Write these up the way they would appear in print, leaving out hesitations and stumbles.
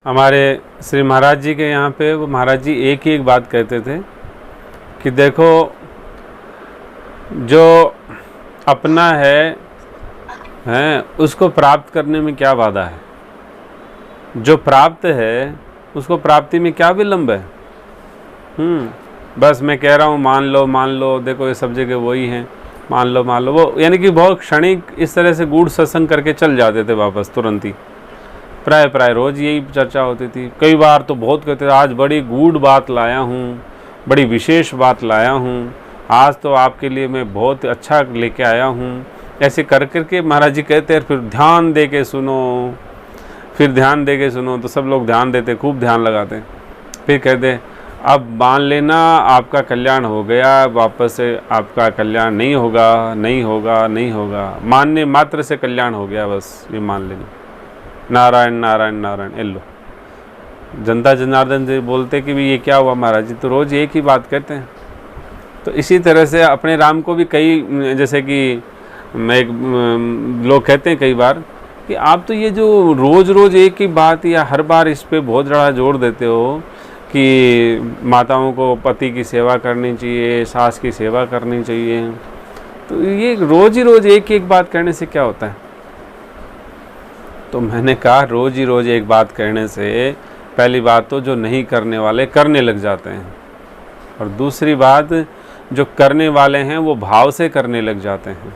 हमारे श्री महाराज जी के यहाँ पे वो महाराज जी एक ही एक बात कहते थे कि देखो, जो अपना है उसको प्राप्त करने में क्या बाधा है, जो प्राप्त है उसको प्राप्ति में क्या विलंब है। बस मैं कह रहा हूँ मान लो, देखो ये सब जगह वही हैं, मान लो वो, यानी कि बहुत क्षणिक इस तरह से गूढ़ सत्संग करके चल जाते थे वापस तुरंत ही। प्राय रोज़ यही चर्चा होती थी। कई बार तो बहुत कहते थे आज बड़ी गूढ़ बात लाया हूँ, बड़ी विशेष बात लाया हूँ, आज तो आपके लिए मैं बहुत अच्छा लेके आया हूँ। ऐसे कर करके महाराज जी कहते हैं फिर ध्यान दे के सुनो, तो सब लोग ध्यान देते, खूब ध्यान लगाते। फिर कहते अब मान लेना आपका कल्याण हो गया, वापस से आपका कल्याण नहीं होगा, मानने मात्र से कल्याण हो गया, बस ये मान लेना। नारायण नारायण नारायण। लो जनता जनार्दन जी बोलते कि भी ये क्या हुआ महाराज जी, तो रोज़ एक ही बात कहते हैं। तो इसी तरह से अपने राम को भी कई, जैसे कि लोग कहते हैं कई बार कि आप तो ये जो रोज़ एक ही बात या हर बार इस पे बहुत ज़्यादा जोर देते हो कि माताओं को पति की सेवा करनी चाहिए, सास की सेवा करनी चाहिए, तो ये रोज़ एक एक बात कहने से क्या होता है। तो मैंने कहा रोज़ एक बात कहने से पहली बात तो जो नहीं करने वाले करने लग जाते हैं, और दूसरी बात जो करने वाले हैं वो भाव से करने लग जाते हैं।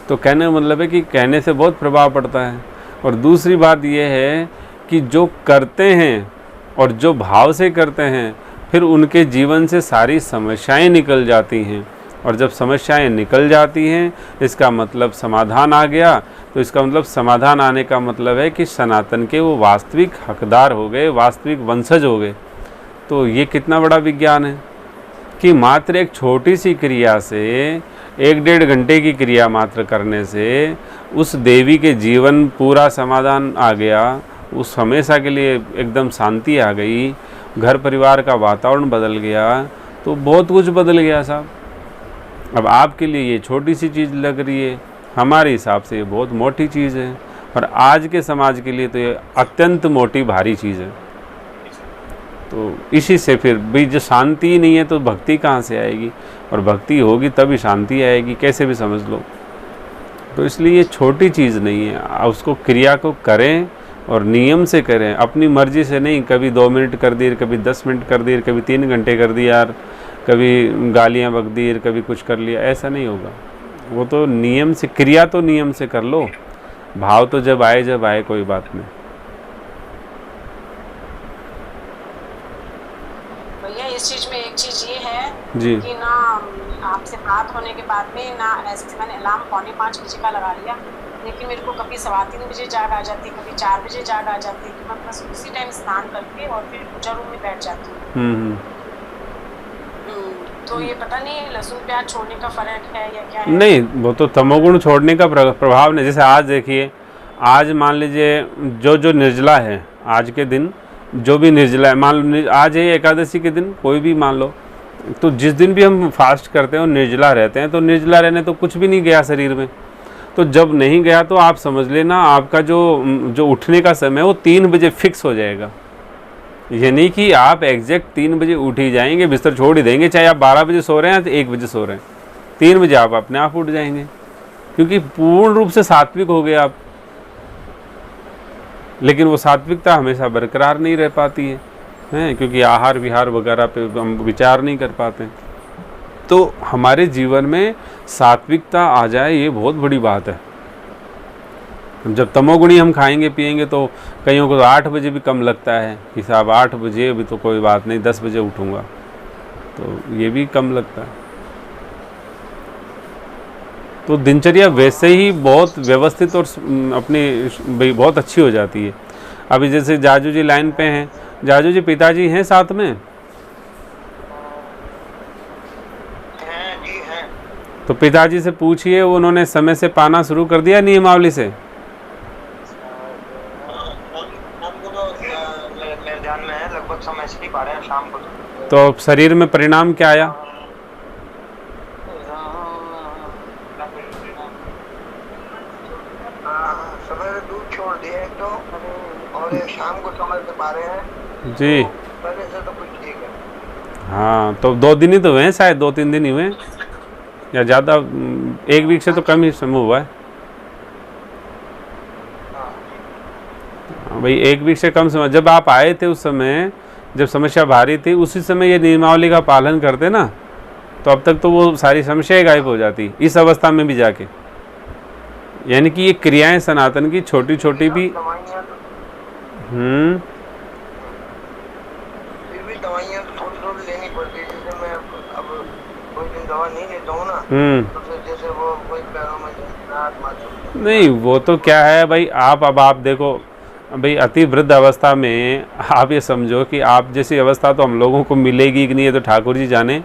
तो कहने का मतलब है कि कहने से बहुत प्रभाव पड़ता है। और दूसरी बात ये है कि जो करते हैं और जो भाव से करते हैं, फिर उनके जीवन से सारी समस्याएं निकल जाती हैं, और जब समस्याएं निकल जाती हैं इसका मतलब समाधान आ गया। तो इसका मतलब समाधान आने का मतलब है कि सनातन के वो वास्तविक हकदार हो गए, वास्तविक वंशज हो गए। तो ये कितना बड़ा विज्ञान है कि मात्र एक छोटी सी क्रिया से, 1-1.5 घंटे की क्रिया मात्र करने से उस देवी के जीवन पूरा समाधान आ गया, उस हमेशा के लिए एकदम शांति आ गई, घर परिवार का वातावरण बदल गया, तो बहुत कुछ बदल गया साहब। अब आपके लिए ये छोटी सी चीज़ लग रही है, हमारे हिसाब से ये बहुत मोटी चीज़ है, और आज के समाज के लिए तो ये अत्यंत मोटी भारी चीज़ है। तो इसी से फिर भी जो शांति ही नहीं है तो भक्ति कहाँ से आएगी, और भक्ति होगी तभी शांति आएगी, कैसे भी समझ लो। तो इसलिए ये छोटी चीज़ नहीं है, उसको क्रिया को करें और नियम से करें, अपनी मर्जी से नहीं। कभी 2 मिनट कर दी, कभी 10 मिनट कर दी, कभी 3 घंटे कर दी यार, कभी गालियाँ बक दी, कभी कुछ कर लिया, ऐसा नहीं होगा। वो तो नियम से, क्रिया तो नियम से कर लो, भाव तो जब आए कोई बात नहीं। भैया इस चीज में एक चीज ये है जी कि ना आपसे बात होने के बाद में ना, ऐसे मैंने अलार्म 4:45 बजे का लगा लिया, लेकिन मेरे को कभी 3:15 बजे जाग आ जाती, कभी 4 बजे जाग आ जाती, तो मैं बस उसी टाइम स्नान करके और फिर पूजा रूम में बैठ जाती हूँ। तो ये पता नहीं लहसुन प्याज छोड़ने का फर्क है या क्या है? नहीं, वो तो तमोगुण छोड़ने का प्रभाव नहीं। जैसे आज देखिए, आज मान लीजिए जो निर्जला है, आज के दिन जो भी निर्जला है, मान लो आज है एकादशी के दिन, कोई भी मान लो, तो जिस दिन भी हम फास्ट करते हैं और निर्जला रहते हैं, तो निर्जला रहने तो कुछ भी नहीं गया शरीर में। तो जब नहीं गया तो आप समझ लेना आपका जो उठने का समय है वो 3 बजे फिक्स हो जाएगा। ये नहीं कि आप एग्जैक्ट 3 बजे उठ ही जाएंगे, बिस्तर छोड़ ही देंगे, चाहे आप 12 बजे सो रहे हैं तो 1 बजे सो रहे हैं, 3 बजे आप अपने आप उठ जाएंगे, क्योंकि पूर्ण रूप से सात्विक हो गए आप। लेकिन वो सात्विकता हमेशा बरकरार नहीं रह पाती है, क्योंकि आहार विहार वगैरह पे हम विचार नहीं कर पाते। तो हमारे जीवन में सात्विकता आ जाए ये बहुत बड़ी बात है। जब तमोगुणी हम खाएंगे पिएंगे तो कईयों को तो 8 बजे भी कम लगता है कि साहब 8 बजे अभी तो कोई बात नहीं, 10 बजे उठूँगा, तो ये भी कम लगता है। तो दिनचर्या वैसे ही बहुत व्यवस्थित और अपनी बहुत अच्छी हो जाती है। अभी जैसे जाजू जी लाइन पे हैं, जाजू जी पिताजी हैं साथ में? जी हैं। तो पिताजी से पूछिए, उन्होंने समय से पाना शुरू कर दिया नियमावली से? मेरे ध्यान में है, लगभग समय से ही पा रहे हैं शाम को। तो शरीर में परिणाम क्या आया? सवेरे दूध छोड़ दिया एक तो, और शाम को समझ नहीं पा रहे हैं। जी। तो पहले से तो कुछ ठीक है। हाँ, तो 2 दिन ही तो हुए हैं, शायद 2-3 दिन ही हुए हैं, या ज़्यादा 1 वीक से तो कम ही समय हुआ है। हाँ हाँ भाई, 1 वीक से कम समय। जब आप आए थे उस समय, जब समस्या भारी थी, उसी समय ये नियमावली का पालन करते ना, तो अब तक तो वो सारी समस्याएं गायब हो जाती इस अवस्था में भी जाके। यानी कि ये क्रियाएं सनातन की छोटी छोटी भी। दवाइयाँ तो फिर भी दवाइयाँ तो थोड़ी थोड़ी लेनी पड़ती है। जैसे मैं अब कोई दिन दवा नहीं लेता हूँ ना, तो फिर जैसे वो कोई पैरों में राहत महसूस नहीं, वो तो क्या है भाई, अब आप देखो भाई, अति वृद्ध अवस्था में आप ये समझो कि आप जैसी अवस्था तो हम लोगों को मिलेगी कि नहीं, ये तो ठाकुर जी जाने।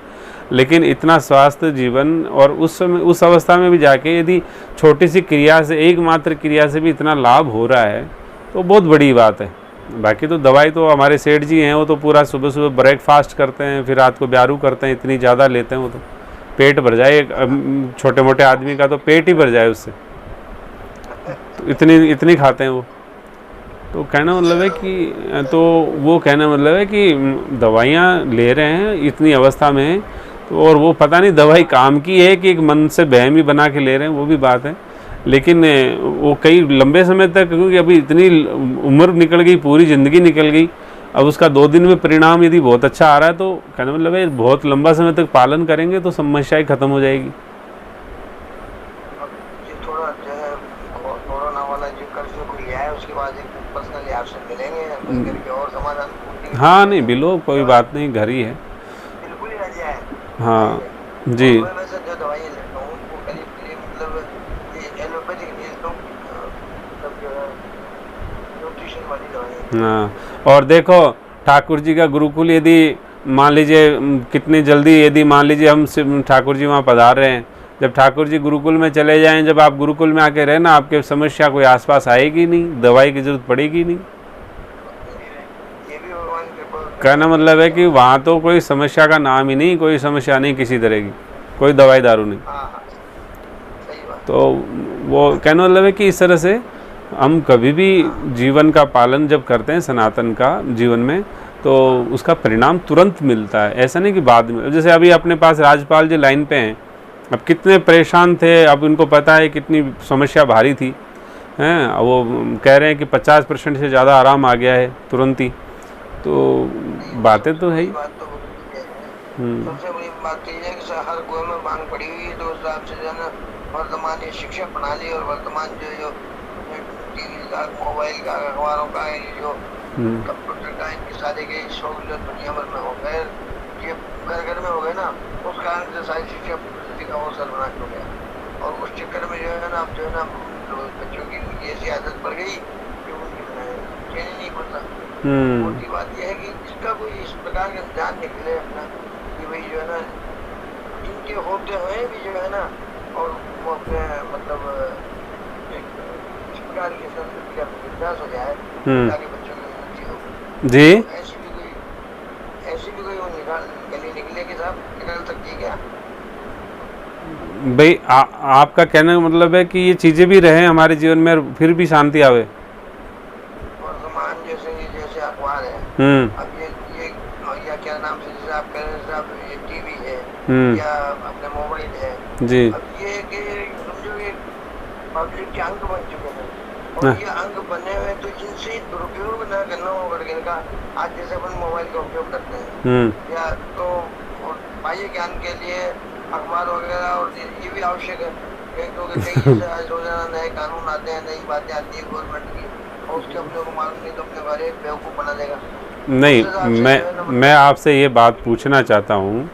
लेकिन इतना स्वास्थ्य जीवन, और उस समय उस अवस्था में भी जाके यदि छोटी सी क्रिया से, एकमात्र क्रिया से भी इतना लाभ हो रहा है, तो बहुत बड़ी बात है। बाकी तो दवाई तो हमारे सेठ जी हैं, वो तो पूरा सुबह सुबह ब्रेकफास्ट करते हैं, फिर रात को ब्यारू करते हैं, इतनी ज़्यादा लेते हैं वो तो पेट भर जाए। छोटे मोटे आदमी का तो पेट ही भर जाए उससे, तो इतनी खाते हैं वो। तो कहना मतलब है कि, तो वो कहना मतलब है कि दवाइयाँ ले रहे हैं इतनी अवस्था में, तो और वो पता नहीं दवाई काम की है कि एक मन से बहम ही बना के ले रहे हैं, वो भी बात है। लेकिन वो कई लंबे समय तक, क्योंकि अभी इतनी उम्र निकल गई, पूरी ज़िंदगी निकल गई, अब उसका 2 दिन में परिणाम यदि बहुत अच्छा आ रहा है, तो कहने मतलब है बहुत लंबा समय तक पालन करेंगे तो समस्याएं खत्म हो जाएगी। ये थोड़ा जो है कोरोना वाला जो कर्फ्यू खुल है, उसके बाद एक पर्सनली आपसे मिलेंगे, मिल करके और समाधान पूछेंगे। हाँ नहीं बिलो, कोई बात नहीं, घर ही है। बिल्कुल ही आ जाए। हाँ जी। और मैं वैसे जो दवाइयाँ लेता हूँ वो करीब करीब मतलब ये एलोपैथिक नहीं लेता हूँ, मतलब जो है न्यूट्रिशन वाली दवाइयाँ। हाँ, और देखो ठाकुर जी का गुरुकुल, यदि मान लीजिए कितनी जल्दी, यदि मान लीजिए हम ठाकुर जी वहाँ पधार रहे हैं, जब ठाकुर जी गुरुकुल में चले जाएं, जब आप गुरुकुल में आके रहना, आपके समस्या कोई आसपास आएगी नहीं, दवाई की जरूरत पड़ेगी नहीं। ये भी भगवान की कृपा। कहना मतलब है कि वहाँ तो कोई समस्या का नाम ही नहीं, कोई समस्या नहीं किसी तरह की, कोई दवाई दारू नहीं। हाँ हाँ सही बात। तो वो कहना मतलब है कि इस तरह से हम कभी भी जीवन का पालन जब करते हैं सनातन का जीवन में, तो उसका परिणाम तुरंत मिलता है, ऐसा नहीं कि बाद में। जैसे अभी अपने पास राजपाल जी लाइन पे हैं, अब कितने परेशान थे, अब उनको पता है कितनी समस्या भारी थी, हैं, वो कह रहे हैं कि 50% से ज़्यादा आराम आ गया है तुरंत ही। तो बातें तो है ही। बात तो सबसे बड़ी बात तो ये है कि हर कोई में मांग पड़ी हुई है, तो उस हिसाब से जो है ना वर्तमान ये शिक्षा प्रणाली और वर्तमान जो टीवी का, मोबाइल का, अखबारों का, ये जो कंप्यूटर का, इनकी सारी की सहूलियत दुनिया भर में हो गए, ये घर घर में हो गए ना, उस कारण से सारी शिक्षा पद्धति का वो सर्वनाश हो गया। और उस चक्कर में जो है ना, अब जो है ना बच्चों की ऐसी आदत पड़ गई कि उनकी चैन नहीं पड़ता। मोटी बात यह है कि इसका कोई इस प्रकार का ध्यान निकले अपना, कि भाई जो है ना इनके होते हुए भी जो है ना, और वो अपने मतलब एक इस प्रकार की संस्कृति का विकास हो जाए ताकि बच्चों की उन्नति हो जी। ऐसी भी कोई वो गली निकले कि साहब निकल सकती है क्या? भाई आपका कहने का मतलब है कि ये चीज़ें भी रहें हमारे जीवन में और फिर भी शांति आवे। वर्तमान जैसे अखबार है, अब ये या क्या नाम से जैसे आप कह रहे हैं साहब, ये टीवी है या अपने मोबाइल है जी। अब ये कि समझो ये पब्लिक के अंग बन चुके हैं, और ये अंग बने हुए, तो इनसे दुरुपयोग न करना होगा। इनका आज जैसे अपन मोबाइल का उपयोग करते हैं या तो बाह्य ज्ञान के लिए अखबार वगैरह, और ये भी आवश्यक है क्योंकि कई जैसे आज रोजाना नए कानून आते हैं, नई बातें आती है गवर्नमेंट की, और उसके अपने को मालूम नहीं तो अपने बारे में बेवकूफ़ बना देगा। नहीं, मैं आपसे ये बात पूछना चाहता हूँ।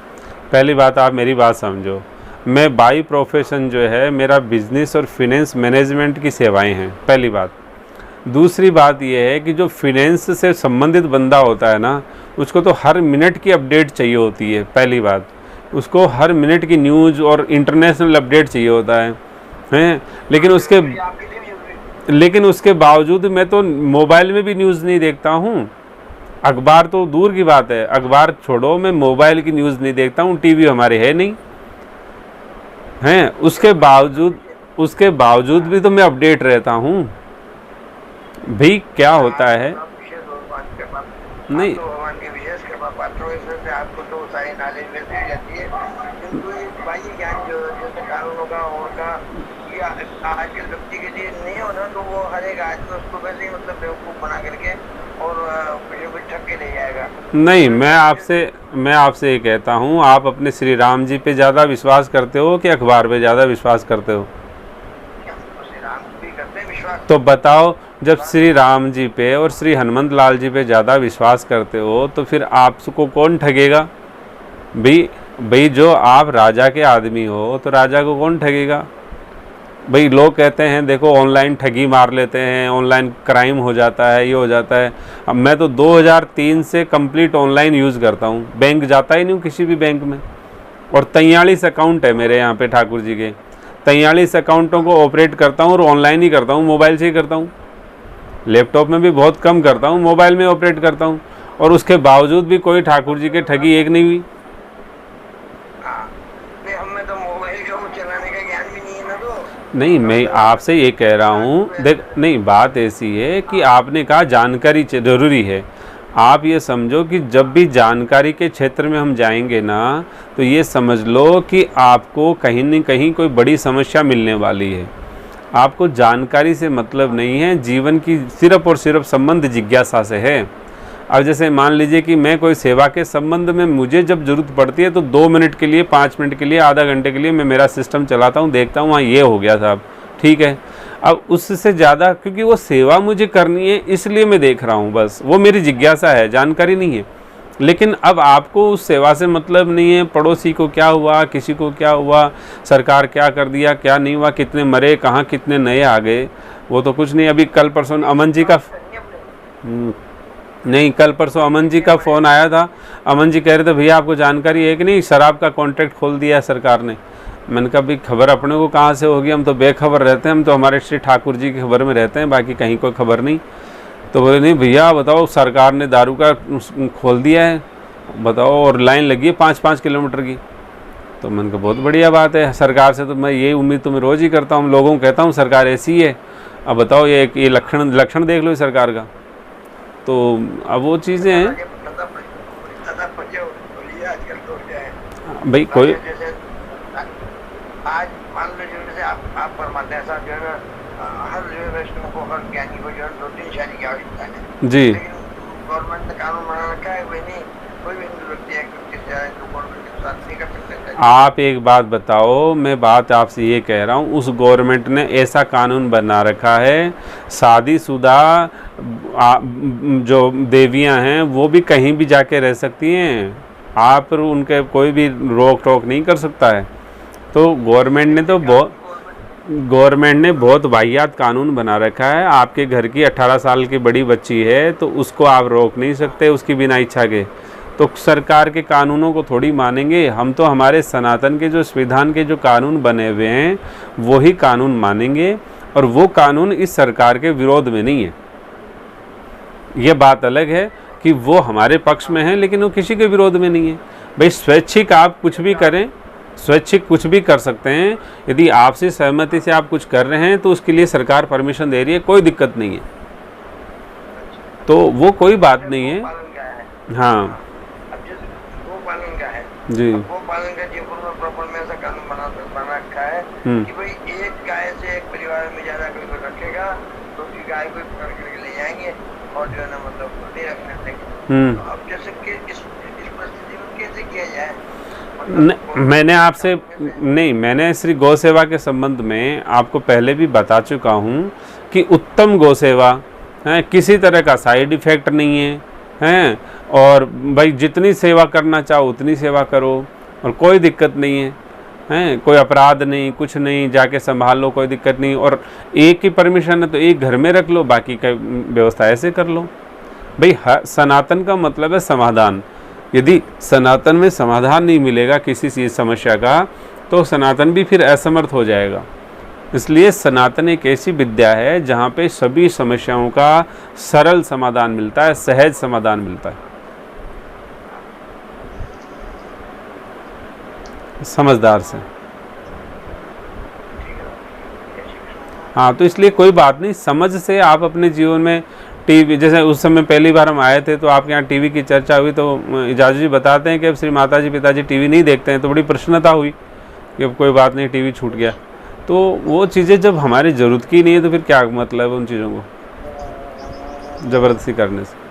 पहली बात, आप मेरी बात समझो, मैं बाई प्रोफेशन जो है मेरा बिजनेस और फिनेंस मैनेजमेंट की सेवाएं हैं, पहली बात। दूसरी बात ये है कि जो फिनेंस से संबंधित बंदा होता है ना, उसको तो हर मिनट की अपडेट चाहिए होती है, पहली बात। उसको हर मिनट की न्यूज़ और इंटरनेशनल अपडेट चाहिए होता है, हैं। लेकिन उसके बावजूद मैं तो मोबाइल में भी न्यूज़ नहीं देखता हूँ। अखबार तो दूर की बात है, अखबार छोड़ो, मैं मोबाइल की न्यूज़ नहीं देखता हूँ, टीवी हमारे है नहीं, हैं। उसके बावजूद भी तो मैं अपडेट रहता हूँ। भाई क्या होता है, कृपा, नहीं। आप तो भगवान की विशेष कृपा पात्र हो, इसमें से आपको तो सारी नॉलेज मिलती रहती है, किंतु ये बाह्य ज्ञान जो जैसे कानूनों का और का ये आजकल व्यक्ति के लिए नहीं हो ना, तो वो हर एक आदमी उसको वैसे ही मतलब बेवकूफ़ बना करके और कुछ ठग के ले जाएगा। नहीं, मैं आपसे ये कहता हूँ, आप अपने श्री राम जी पे ज़्यादा विश्वास करते हो कि अखबार पे ज़्यादा विश्वास करते हो? श्री राम जी भी करते हैं विश्वास। तो बताओ, जब श्री राम जी पे और श्री हनुमंत लाल जी पे ज़्यादा विश्वास करते हो तो फिर आपको कौन ठगेगा? भाई जो आप राजा के आदमी हो तो राजा को कौन ठगेगा? भाई लोग कहते हैं देखो ऑनलाइन ठगी मार लेते हैं, ऑनलाइन क्राइम हो जाता है, ये हो जाता है। अब मैं तो 2003 से कंप्लीट ऑनलाइन यूज़ करता हूँ, बैंक जाता ही नहीं हूँ किसी भी बैंक में। और 43 अकाउंट है मेरे यहाँ पे ठाकुर जी के, 43 अकाउंटों को ऑपरेट करता हूँ और ऑनलाइन ही करता हूँ, मोबाइल से ही करता हूँ। लैपटॉप में भी बहुत कम करता हूँ, मोबाइल में ऑपरेट करता हूँ, और उसके बावजूद भी कोई ठाकुर जी के ठगी एक नहीं हुई। हमें तो मोबाइल को चलाने का ज्ञान भी नहीं है ना। तो नहीं, मैं आपसे ये कह रहा हूँ, देख नहीं, बात ऐसी है कि आपने कहा जानकारी ज़रूरी है। आप ये समझो कि जब भी जानकारी के क्षेत्र में हम जाएंगे ना, तो ये समझ लो कि आपको कहीं न कहीं कोई बड़ी समस्या मिलने वाली है। आपको जानकारी से मतलब नहीं है, जीवन की सिर्फ और सिर्फ संबंध जिज्ञासा से है। अब जैसे मान लीजिए कि मैं कोई सेवा के संबंध में मुझे जब ज़रूरत पड़ती है तो 2 मिनट के लिए, 5 मिनट के लिए, आधा घंटे के लिए मैं मेरा सिस्टम चलाता हूँ, देखता हूँ हाँ ये हो गया साहब, ठीक है। अब उससे ज़्यादा, क्योंकि वो सेवा मुझे करनी है इसलिए मैं देख रहा हूँ, बस वो मेरी जिज्ञासा है, जानकारी नहीं है। लेकिन अब आपको उस सेवा से मतलब नहीं है, पड़ोसी को क्या हुआ, किसी को क्या हुआ, सरकार क्या कर दिया, क्या नहीं हुआ, कितने मरे, कहाँ कितने नए आ गए, वो तो कुछ नहीं। अभी कल परसों अमन जी का नहीं, कल परसों अमन जी का फ़ोन आया था। अमन जी कह रहे थे भैया आपको जानकारी है कि नहीं, शराब का कॉन्ट्रैक्ट खोल दिया है सरकार ने। मैंने कहा भाई खबर अपने को कहाँ से होगी, हम तो बेखबर रहते हैं, हम तो हमारे श्री ठाकुर जी की खबर में रहते हैं, बाकी कहीं कोई खबर नहीं। तो बोले नहीं भैया बताओ, सरकार ने दारू का खोल दिया है, बताओ, और लाइन लगी है 5-5 किलोमीटर की। तो मैंने कहा बहुत बढ़िया बात है, सरकार से तो मैं यही उम्मीद तो मैं रोज़ ही करता हूँ, लोगों को कहता हूँ सरकार ऐसी है, अब बताओ ये लक्षण देख लो सरकार का। तो अब वो चीज़ें हैं भाई। कोई आज मान लो जैसे आप फरमाते हैं साहब, जो है ना हर वैष्णव को, हर ज्ञानी को जो है 2-3 शादी की आवश्यकता है जी। लेकिन गवर्नमेंट ने कानून बना रखा है, वही नहीं कोई भी हिंदू व्यक्ति है तो गवर्नमेंट के साथ नहीं कर सकते। आप एक बात बताओ, मैं बात आपसे ये कह रहा हूँ, उस गवर्नमेंट ने ऐसा कानून बना रखा है, शादीशुदा जो देवियाँ हैं वो भी कहीं भी जाके रह सकती हैं, आप उनके कोई भी रोक टोक नहीं कर सकता है। तो गवर्नमेंट ने बहुत वाहियात कानून बना रखा है। आपके घर की 18 साल की बड़ी बच्ची है तो उसको आप रोक नहीं सकते उसकी बिना इच्छा के। तो सरकार के कानूनों को थोड़ी मानेंगे हम, तो हमारे सनातन के जो संविधान के जो कानून बने हुए हैं वही कानून मानेंगे, और वो कानून इस सरकार के विरोध में नहीं है। ये बात अलग है कि वो हमारे पक्ष में है लेकिन वो किसी के विरोध में नहीं है। भाई स्वैच्छिक आप कुछ भी करें, स्वैच्छिक कुछ भी कर सकते हैं, यदि आपसे सहमति से आप कुछ कर रहे हैं तो उसके लिए सरकार परमिशन दे रही है, कोई दिक्कत नहीं है, तो वो कोई बात नहीं है। हाँ जी, वो पालन का जयपुर में प्रॉपर में ऐसा कानून बना रखा है कि भाई एक गाय से एक परिवार में ज्यादा कोई रखेगा तो उसकी गाय को पकड़ करके ले जाएंगे और जो है ना मतलब नहीं रखने देंगे। तो अब जैसे कि इस परिस्थिति में कैसे किया जाए? मैंने आपसे नहीं, मैंने श्री गौ सेवा के संबंध में आपको पहले भी बता चुका हूँ कि उत्तम गौ सेवा है, किसी तरह का साइड इफ़ेक्ट नहीं है, हैं, और भाई जितनी सेवा करना चाहो उतनी सेवा करो और कोई दिक्कत नहीं है, हैं, कोई अपराध नहीं, कुछ नहीं, जाके संभाल लो, कोई दिक्कत नहीं। और एक ही परमिशन है तो एक घर में रख लो, बाकी का व्यवस्था ऐसे कर लो। भाई सनातन का मतलब है समाधान। यदि सनातन में समाधान नहीं मिलेगा किसी चीज़ समस्या का तो सनातन भी फिर असमर्थ हो जाएगा। इसलिए सनातन एक ऐसी विद्या है जहाँ पे सभी समस्याओं का सरल समाधान मिलता है, सहज समाधान मिलता है। समझदार से। हाँ, तो इसलिए कोई बात नहीं, समझ से आप अपने जीवन में टीवी, जैसे उस समय पहली बार हम आए थे तो आपके यहाँ टीवी की चर्चा हुई, तो इजाज़त जी बताते हैं कि अब श्री माताजी पिताजी टीवी नहीं देखते हैं, तो बड़ी प्रसन्नता हुई कि अब कोई बात नहीं, टीवी छूट गया। तो वो चीज़ें जब हमारी ज़रूरत की नहीं है तो फिर क्या मतलब है उन चीज़ों को ज़बरदस्ती करने से।